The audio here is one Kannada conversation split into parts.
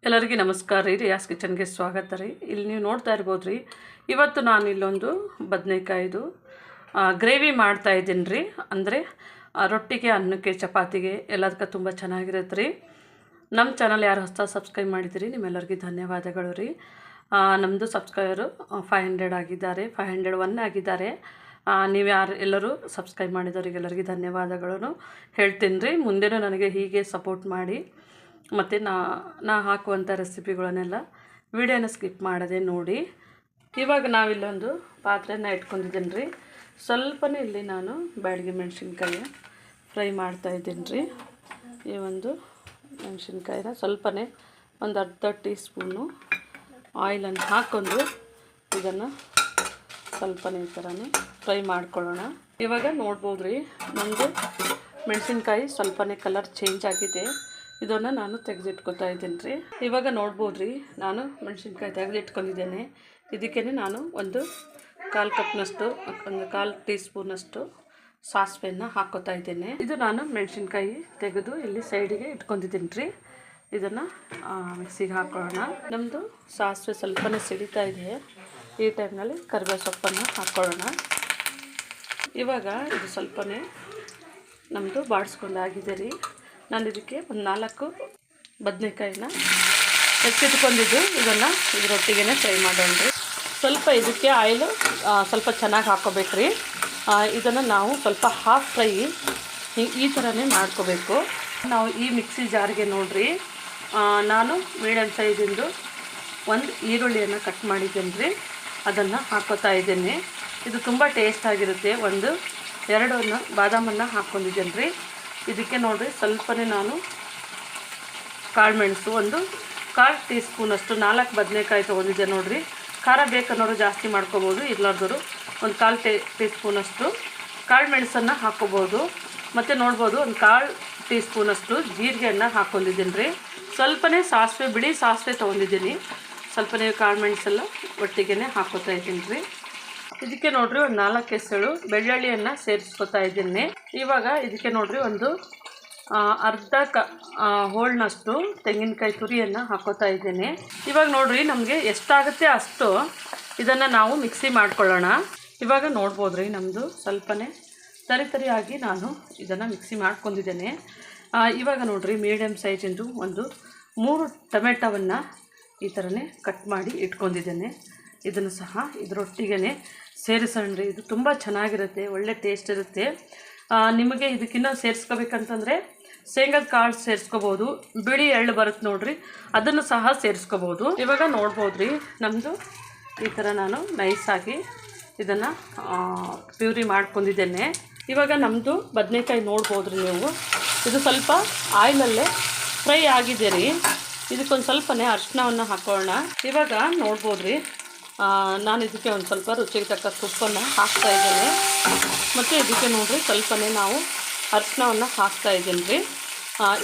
ಎಲ್ಲರಿಗೂ ನಮಸ್ಕಾರ ರೀ. ರಿಯಾಸ್ ಕಿಚನ್ಗೆ ಸ್ವಾಗತ ರೀ. ಇಲ್ಲಿ ನೀವು ನೋಡ್ತಾ ಇರ್ಬೋದು ರೀ, ಇವತ್ತು ನಾನು ಇಲ್ಲೊಂದು ಬದನೆಕಾಯಿದು ಗ್ರೇವಿ ಮಾಡ್ತಾ ಇದ್ದೀನಿ ರೀ. ಅಂದರೆ ರೊಟ್ಟಿಗೆ, ಅನ್ನಕ್ಕೆ, ಚಪಾತಿಗೆ ಎಲ್ಲದಕ್ಕೆ ತುಂಬ ಚೆನ್ನಾಗಿರುತ್ತೆ ರೀ. ನಮ್ಮ ಚಾನಲ್ ಯಾರು ಹೊಸ ಸಬ್ಸ್ಕ್ರೈಬ್ ಮಾಡಿದ್ದೀರಿ ನಿಮ್ಮೆಲ್ಲರಿಗೂ ಧನ್ಯವಾದಗಳು ರೀ. ನಮ್ಮದು ಸಬ್ಸ್ಕ್ರೈಬರು 500 ಆಗಿದ್ದಾರೆ, 501 ಆಗಿದ್ದಾರೆ. ನೀವು ಯಾರು ಎಲ್ಲರೂ ಸಬ್ಸ್ಕ್ರೈಬ್ ಮಾಡಿದವರಿಗೆಲ್ಲರಿಗೂ ಧನ್ಯವಾದಗಳನ್ನು ಹೇಳ್ತೀನಿ ರೀ. ಮುಂದೆನೂ ನನಗೆ ಹೀಗೆ ಸಪೋರ್ಟ್ ಮಾಡಿ ಮತ್ತು ನಾ ಹಾಕುವಂಥ ರೆಸಿಪಿಗಳನ್ನೆಲ್ಲ ವಿಡಿಯೋನ ಸ್ಕಿಪ್ ಮಾಡದೆ ನೋಡಿ. ಇವಾಗ ನಾವಿಲ್ಲೊಂದು ಪಾತ್ರೆನ ಇಟ್ಕೊಂಡಿದ್ದೀನಿ ರೀ. ಸ್ವಲ್ಪನೇ ಇಲ್ಲಿ ನಾನು ಬ್ಯಾಡಗಿ ಮೆಣಸಿನ್ಕಾಯಿ ಫ್ರೈ ಮಾಡ್ತಾಯಿದ್ದೀನಿ ರೀ. ಈ ಒಂದು ಮೆಣಸಿನ್ಕಾಯಿನ ಸ್ವಲ್ಪನೇ ಒಂದು ಅರ್ಧ ಟೀ ಸ್ಪೂನು ಆಯಿಲನ್ನು ಹಾಕ್ಕೊಂಡು ಇದನ್ನು ಸ್ವಲ್ಪನೇ ಈ ಥರನೇ ಫ್ರೈ ಮಾಡ್ಕೊಳ್ಳೋಣ. ಇವಾಗ ನೋಡ್ಬೋದು ರೀ, ನಮ್ಮದು ಮೆಣಸಿನ್ಕಾಯಿ ಸ್ವಲ್ಪನೇ ಕಲರ್ ಚೇಂಜ್ ಆಗಿದೆ. ಇದನ್ನು ನಾನು ತೆಗೆದಿಟ್ಕೊತಾ ಇದ್ದೀನಿ ರೀ. ಇವಾಗ ನೋಡ್ಬೋದು ರೀ, ನಾನು ಮೆಣಸಿನ್ಕಾಯಿ ತೆಗೆದಿಟ್ಕೊಂಡಿದ್ದೇನೆ. ಇದಕ್ಕೇ ನಾನು ಒಂದು 1/4 ಕಪ್ನಷ್ಟು, ಒಂದು 1/4 ಟೀ ಸ್ಪೂನಷ್ಟು ಸಾಸಿವೆಯನ್ನು ಹಾಕ್ಕೋತಾ ಇದ್ದೇನೆ. ಇದು ನಾನು ಮೆಣಸಿನ್ಕಾಯಿ ತೆಗೆದು ಇಲ್ಲಿ ಸೈಡಿಗೆ ಇಟ್ಕೊಂಡಿದ್ದೀನಿ ರೀ. ಇದನ್ನು ಮಿಕ್ಸಿಗೆ ಹಾಕೊಳ್ಳೋಣ. ನಮ್ಮದು ಸಾಸಿವೆ ಸ್ವಲ್ಪನೇ ಸಿಡಿತಾ ಇದೆ. ಈ ಟೈಮ್ನಲ್ಲಿ ಕರಿಬೇವು ಸೊಪ್ಪನ್ನು ಹಾಕ್ಕೊಳ್ಳೋಣ. ಇವಾಗ ಇದು ಸ್ವಲ್ಪನೇ ನಮ್ಮದು ಬಾಡಿಸ್ಕೊಂಡಾಗಿದೆ ರೀ. ನಾನು ಇದಕ್ಕೆ ಒಂದು 4 ಬದನೆಕಾಯಿನ ಹೆಚ್ಚಿಟ್ಕೊಂಡಿದ್ದು ಇದನ್ನು ಇದರೊಟ್ಟಿಗೆ ಫ್ರೈ ಮಾಡೋಣ ರೀ. ಸ್ವಲ್ಪ ಇದಕ್ಕೆ ಆಯಿಲು ಸ್ವಲ್ಪ ಚೆನ್ನಾಗಿ ಹಾಕ್ಕೋಬೇಕು ರೀ. ಇದನ್ನು ನಾವು ಸ್ವಲ್ಪ ಹಾಫ್ ಫ್ರೈ ಈ ಥರನೇ ಮಾಡ್ಕೋಬೇಕು. ನಾವು ಈ ಮಿಕ್ಸಿ ಜಾರ್ಗೆ ನೋಡಿರಿ, ನಾನು ಮೀಡಿಯಮ್ ಸೈಜಿಂದು ಒಂದು ಈರುಳ್ಳಿಯನ್ನು ಕಟ್ ಮಾಡಿದ್ದೇನೆ ರೀ. ಅದನ್ನು ಹಾಕ್ಕೋತಾ ಇದ್ದೇನೆ. ಇದು ತುಂಬ ಟೇಸ್ಟಾಗಿರುತ್ತೆ. 1-2 ಬಾದಾಮನ್ನು ಹಾಕ್ಕೊಂಡಿದ್ದೇನೆ ರೀ. ಇದಕ್ಕೆ ನೋಡಿರಿ, ಸ್ವಲ್ಪನೇ ನಾನು ಕಾಳು ಮೆಣಸು ಒಂದು 1/4 ಟೀ ಸ್ಪೂನಷ್ಟು 4 ಬದನೆಕಾಯಿ ತೊಗೊಂಡಿದ್ದೆ ನೋಡಿರಿ. ಖಾರ ಬೇಕನ್ನೋರು ಜಾಸ್ತಿ ಮಾಡ್ಕೋಬೋದು, ಇರ್ಲಾರ್ದವರು ಒಂದು 1/4 ಟೀ ಸ್ಪೂನಷ್ಟು ಕಾಳು ಮೆಣಸನ್ನು ಹಾಕ್ಕೋಬೋದು. ಮತ್ತು ನೋಡ್ಬೋದು, ಒಂದು 1/4 ಟೀ ಸ್ಪೂನಷ್ಟು ಜೀರಿಗೆಯನ್ನು ಹಾಕ್ಕೊಂಡಿದ್ದೀನಿ ರೀ. ಸ್ವಲ್ಪನೇ ಸಾಸಿವೆ, ಬಿಳಿ ಸಾಸಿವೆ ತೊಗೊಂಡಿದ್ದೀನಿ. ಸ್ವಲ್ಪನೇ ಕಾಳು ಮೆಣಸೆಲ್ಲ ಒಟ್ಟಿಗೆ ಹಾಕ್ಕೋತಾ ಇದ್ದೀನಿ ರೀ. ಇದಕ್ಕೆ ನೋಡ್ರಿ ಒಂದು 4 ಎಸಳು ಬೆಳ್ಳುಳ್ಳಿಯನ್ನು ಸೇರಿಸ್ಕೊತಾ ಇದ್ದೀನಿ. ಇವಾಗ ಇದಕ್ಕೆ ನೋಡ್ರಿ ಒಂದು ಅರ್ಧ ಹೋಳ್ನಷ್ಟು ತೆಂಗಿನಕಾಯಿ ತುರಿಯನ್ನು ಹಾಕೋತಾ ಇದ್ದೇನೆ. ಇವಾಗ ನೋಡ್ರಿ, ನಮಗೆ ಎಷ್ಟಾಗುತ್ತೆ ಅಷ್ಟು ಇದನ್ನು ನಾವು ಮಿಕ್ಸಿ ಮಾಡ್ಕೊಳ್ಳೋಣ. ಇವಾಗ ನೋಡ್ಬೋದ್ರಿ, ನಮ್ಮದು ಸ್ವಲ್ಪನೇ ತರಿಯಾಗಿ ನಾನು ಇದನ್ನು ಮಿಕ್ಸಿ ಮಾಡ್ಕೊಂಡಿದ್ದೇನೆ. ಇವಾಗ ನೋಡ್ರಿ, ಮೀಡಿಯಮ್ ಸೈಜಿಂದು ಒಂದು 3 ಟೊಮೆಟೊವನ್ನು ಈ ಥರನೇ ಕಟ್ ಮಾಡಿ ಇಟ್ಕೊಂಡಿದ್ದೇನೆ. ಇದನ್ನು ಸಹ ಇದರೊಟ್ಟಿಗೆ ಸೇರಿಸೋಣ ರೀ. ಇದು ತುಂಬ ಚೆನ್ನಾಗಿರುತ್ತೆ, ಒಳ್ಳೆ ಟೇಸ್ಟ್ ಇರುತ್ತೆ. ನಿಮಗೆ ಇದಕ್ಕಿನ್ನ ಸೇರಿಸ್ಕೋಬೇಕಂತಂದರೆ ಶೇಂಗದ ಕಾಳು ಸೇರಿಸ್ಕೋಬೋದು, ಬಿಳಿ ಎಳ್ಳು ಬರುತ್ತೆ ನೋಡಿರಿ, ಅದನ್ನು ಸಹ ಸೇರಿಸ್ಕೋಬೋದು. ಇವಾಗ ನೋಡ್ಬೋದು ರೀ, ನಮ್ಮದು ಈ ಥರ ನಾನು ನೈಸಾಗಿ ಇದನ್ನು ಪ್ಯೂರಿ ಮಾಡ್ಕೊಂಡಿದ್ದೇನೆ. ಇವಾಗ ನಮ್ಮದು ಬದನೆಕಾಯಿ ನೋಡ್ಬೋದು ರೀ ನೀವು, ಇದು ಸ್ವಲ್ಪ ಆಯಿಲಲ್ಲೇ ಫ್ರೈ ಆಗಿದೆ ರೀ. ಇದಕ್ಕೊಂದು ಸ್ವಲ್ಪನೇ ಅರಿಶಿನವನ್ನು ಹಾಕೋಣ. ಇವಾಗ ನೋಡ್ಬೋದು ರೀ, ನಾನು ಇದಕ್ಕೆ ಒಂದು ಸ್ವಲ್ಪ ರುಚಿಗೆ ತಕ್ಕ ಉಪ್ಪನ್ನು ಹಾಕ್ತಾಯಿದ್ದೇನೆ. ಮತ್ತು ಇದಕ್ಕೆ ನೋಡಿರಿ, ಸ್ವಲ್ಪನೇ ನಾವು ಅರಿಶಿನವನ್ನು ಹಾಕ್ತಾಯಿದ್ದೀನಿ ರೀ.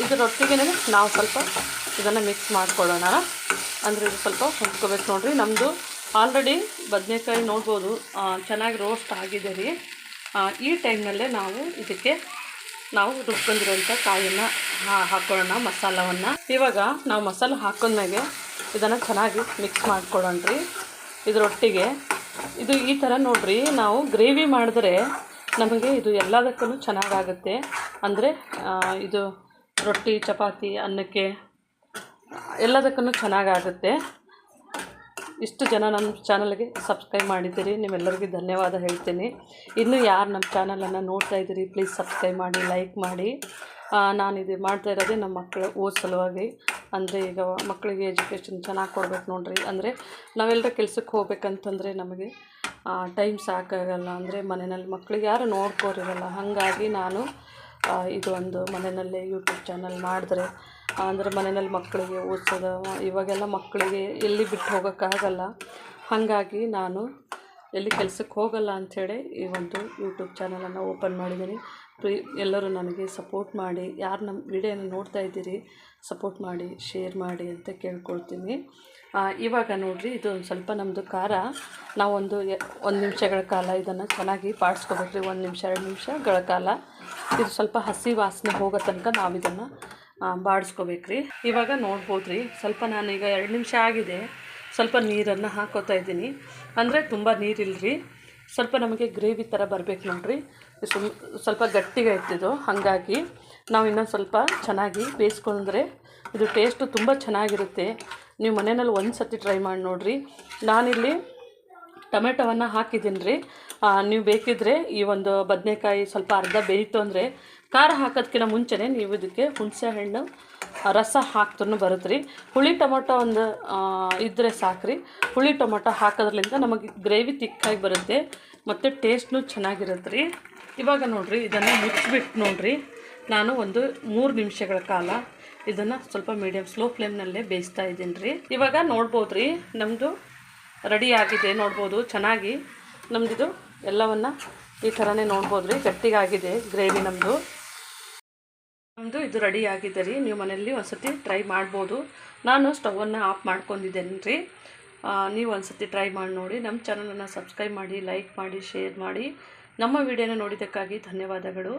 ಇದರೊಟ್ಟಿಗೆ ನಾವು ಸ್ವಲ್ಪ ಇದನ್ನು ಮಿಕ್ಸ್ ಮಾಡ್ಕೊಳ್ಳೋಣ. ಅಂದರೆ ಇದು ಸ್ವಲ್ಪ ಹೊಂದ್ಕೋಬೇಕು ನೋಡಿರಿ. ನಮ್ಮದು ಆಲ್ರೆಡಿ ಬದನೆಕಾಯಿ ನೋಡ್ಬೋದು ಚೆನ್ನಾಗಿ ರೋಸ್ಟ್ ಆಗಿದೆ ರೀ. ಈ ಟೈಮ್ನಲ್ಲೇ ನಾವು ಇದಕ್ಕೆ ರುಬ್ಕೊಂಡಿರೋಂಥ ಕಾಯನ್ನು ಹಾಕ್ಕೊಳ್ಳೋಣ, ಮಸಾಲವನ್ನು. ಇವಾಗ ನಾವು ಮಸಾಲೆ ಹಾಕೊಂಡ್ಮೇಲೆ ಇದನ್ನು ಚೆನ್ನಾಗಿ ಮಿಕ್ಸ್ ಮಾಡ್ಕೊಳ್ಳೋಣ ರೀ. ಇದರೊಟ್ಟಿಗೆ ಇದು ಈ ಥರ ನೋಡಿರಿ, ನಾವು ಗ್ರೇವಿ ಮಾಡಿದ್ರೆ ನಮಗೆ ಇದು ಎಲ್ಲದಕ್ಕೂ ಚೆನ್ನಾಗಾಗುತ್ತೆ. ಅಂದರೆ ಇದು ರೊಟ್ಟಿ, ಚಪಾತಿ, ಅನ್ನಕ್ಕೆ ಎಲ್ಲದಕ್ಕೂ ಚೆನ್ನಾಗಾಗುತ್ತೆ. ಇಷ್ಟು ಜನ ನಮ್ಮ ಚಾನಲ್ಗೆ ಸಬ್ಸ್ಕ್ರೈಬ್ ಮಾಡಿದ್ದೀರಿ, ನಿಮ್ಮೆಲ್ಲರಿಗೂ ಧನ್ಯವಾದ ಹೇಳ್ತೀನಿ. ಇನ್ನೂ ಯಾರು ನಮ್ಮ ಚಾನಲನ್ನು ನೋಡ್ತಾ ಇದ್ದೀರಿ, ಪ್ಲೀಸ್ ಸಬ್ಸ್ಕ್ರೈಬ್ ಮಾಡಿ, ಲೈಕ್ ಮಾಡಿ. ನಾನು ಇದು ಮಾಡ್ತಾ ಇರೋದೇ ನಮ್ಮ ಮಕ್ಕಳ ಓದ್ ಸಲುವಾಗಿ. ಅಂದರೆ ಈಗ ಮಕ್ಕಳಿಗೆ ಎಜುಕೇಷನ್ ಚೆನ್ನಾಗಿ ಕೊಡ್ಬೇಕು ನೋಡಿರಿ. ಅಂದರೆ ನಾವೆಲ್ಲರ ಕೆಲ್ಸಕ್ಕೆ ಹೋಗ್ಬೇಕಂತಂದರೆ ನಮಗೆ ಟೈಮ್ ಸಾಕಾಗಲ್ಲ. ಅಂದರೆ ಮನೆಯಲ್ಲಿ ಮಕ್ಕಳಿಗೆ ಯಾರು ನೋಡ್ಕೋರಿರಲ್ಲ. ಹಾಗಾಗಿ ನಾನು ಇದು ಒಂದು ಮನೆಯಲ್ಲೇ ಯೂಟ್ಯೂಬ್ ಚಾನಲ್ ಮಾಡಿದ್ರೆ, ಅಂದರೆ ಮನೆಯಲ್ಲಿ ಮಕ್ಕಳಿಗೆ ಓದಿಸೋದು, ಇವಾಗೆಲ್ಲ ಮಕ್ಕಳಿಗೆ ಎಲ್ಲಿ ಬಿಟ್ಟು ಹೋಗೋಕ್ಕಾಗಲ್ಲ. ಹಾಗಾಗಿ ನಾನು ಎಲ್ಲಿ ಕೆಲಸಕ್ಕೆ ಹೋಗಲ್ಲ ಅಂಥೇಳಿ ಈ ಒಂದು ಯೂಟ್ಯೂಬ್ ಚಾನಲನ್ನು ಓಪನ್ ಮಾಡಿದ್ದೀನಿ. ಎಲ್ಲರೂ ನನಗೆ ಸಪೋರ್ಟ್ ಮಾಡಿ, ಯಾರು ನಮ್ಮ ವಿಡಿಯೋನ ನೋಡ್ತಾ ಇದ್ದೀರಿ ಸಪೋರ್ಟ್ ಮಾಡಿ, ಶೇರ್ ಮಾಡಿ ಅಂತ ಕೇಳ್ಕೊಳ್ತೀನಿ. ಇವಾಗ ನೋಡಿರಿ, ಇದು ಒಂದು ಸ್ವಲ್ಪ ನಮ್ಮದು ಖಾರ ನಾವು ಒಂದು ನಿಮಿಷಗಳ ಕಾಲ ಇದನ್ನು ಚೆನ್ನಾಗಿ ಬಾಡಿಸ್ಕೋಬೇಕ್ರಿ. 1 ನಿಮಿಷ 2 ನಿಮಿಷಗಳ ಕಾಲ ಇದು ಸ್ವಲ್ಪ ಹಸಿ ವಾಸನೆ ಹೋಗೋ ತನಕ ನಾವು ಇದನ್ನು ಬಾಡಿಸ್ಕೋಬೇಕ್ರಿ. ಇವಾಗ ನೋಡ್ಬೋದು ರೀ, ಸ್ವಲ್ಪ ನಾನೀಗ 2 ನಿಮಿಷ ಆಗಿದೆ, ಸ್ವಲ್ಪ ನೀರನ್ನು ಹಾಕೋತಾ ಇದ್ದೀನಿ. ಅಂದರೆ ತುಂಬ ನೀರಿಲ್ಲರಿ, ಸ್ವಲ್ಪ ನಮಗೆ ಗ್ರೇವಿ ಥರ ಬರಬೇಕು ನೋಡಿರಿ. ಸ್ವಲ್ಪ ಗಟ್ಟಿಗೆ ಇರ್ತಿದ್ದು, ಹಾಗಾಗಿ ನಾವು ಇನ್ನೊಂದು ಸ್ವಲ್ಪ ಚೆನ್ನಾಗಿ ಬೇಯಿಸ್ಕೊಂಡ್ರೆ ಇದು ಟೇಸ್ಟು ತುಂಬ ಚೆನ್ನಾಗಿರುತ್ತೆ. ನೀವು ಮನೆಯಲ್ಲಿ ಒಂದು ಸತಿ ಟ್ರೈ ಮಾಡಿ ನೋಡಿರಿ. ನಾನಿಲ್ಲಿ ಟೊಮೆಟೊವನ್ನು ಹಾಕಿದ್ದೀನಿ ರೀ. ನೀವು ಬೇಕಿದ್ದರೆ ಈ ಒಂದು ಬದನೆಕಾಯಿ ಸ್ವಲ್ಪ ಅರ್ಧ ಬೇಯಿತು ಅಂದರೆ ಖಾರ ಹಾಕೋದಕ್ಕಿಂತ ಮುಂಚೆನೇ ನೀವು ಇದಕ್ಕೆ ಹುಣಸೆ ಹಣ್ಣು ರಸ ಹಾಕ್ತೂ ಬರುತ್ತೆ ರೀ. ಹುಳಿ ಟೊಮೊಟೊ ಒಂದು ಇದ್ದರೆ ಸಾಕ್ರಿ. ಹುಳಿ ಟೊಮೊಟೊ ಹಾಕೋದ್ರಿಂದ ನಮಗೆ ಗ್ರೇವಿ ತಿಕ್ಕಾಗಿ ಬರುತ್ತೆ ಮತ್ತು ಟೇಸ್ಟ್ನೂ ಚೆನ್ನಾಗಿರುತ್ತೆ ರೀ. ಇವಾಗ ನೋಡಿರಿ, ಇದನ್ನು ಮುಚ್ಚಿಬಿಟ್ಟು ನೋಡಿರಿ, ನಾನು ಒಂದು 3 ನಿಮಿಷಗಳ ಕಾಲ ಇದನ್ನು ಸ್ವಲ್ಪ ಮೀಡಿಯಮ್ ಸ್ಲೋ ಫ್ಲೇಮ್ನಲ್ಲೇ ಬೇಯಿಸ್ತಾ ಇದ್ದೀನಿ ರೀ. ಇವಾಗ ನೋಡ್ಬೋದು ರೀ, ನಮ್ಮದು ರೆಡಿ ಆಗಿದೆ. ನೋಡ್ಬೋದು ಚೆನ್ನಾಗಿ ನಮ್ಮದಿದು ಎಲ್ಲವನ್ನು ಈ ಥರನೇ ನೋಡ್ಬೋದು ರೀ, ಗಟ್ಟಿಗಾಗಿದೆ ಗ್ರೇವಿ ನಮ್ಮದು ಇದು ರೆಡಿ ಆಗಿದೆ ರೀ. ನೀವು ಮನೆಯಲ್ಲಿ ಒಂದು ಸತಿ ಟ್ರೈ ಮಾಡ್ಬೋದು. ನಾನು ಸ್ಟವನ್ನು ಆಫ್ ಮಾಡ್ಕೊಂಡಿದ್ದೇನೆ ರೀ. ನೀವು ಒಂದು ಸತಿ ಟ್ರೈ ಮಾಡಿ ನೋಡಿ. ನಮ್ಮ ಚಾನಲನ್ನು ಸಬ್ಸ್ಕ್ರೈಬ್ ಮಾಡಿ, ಲೈಕ್ ಮಾಡಿ, ಶೇರ್ ಮಾಡಿ. ನಮ್ಮ ವಿಡಿಯೋನ ನೋಡಿದ್ದಕ್ಕಾಗಿ ಧನ್ಯವಾದಗಳು.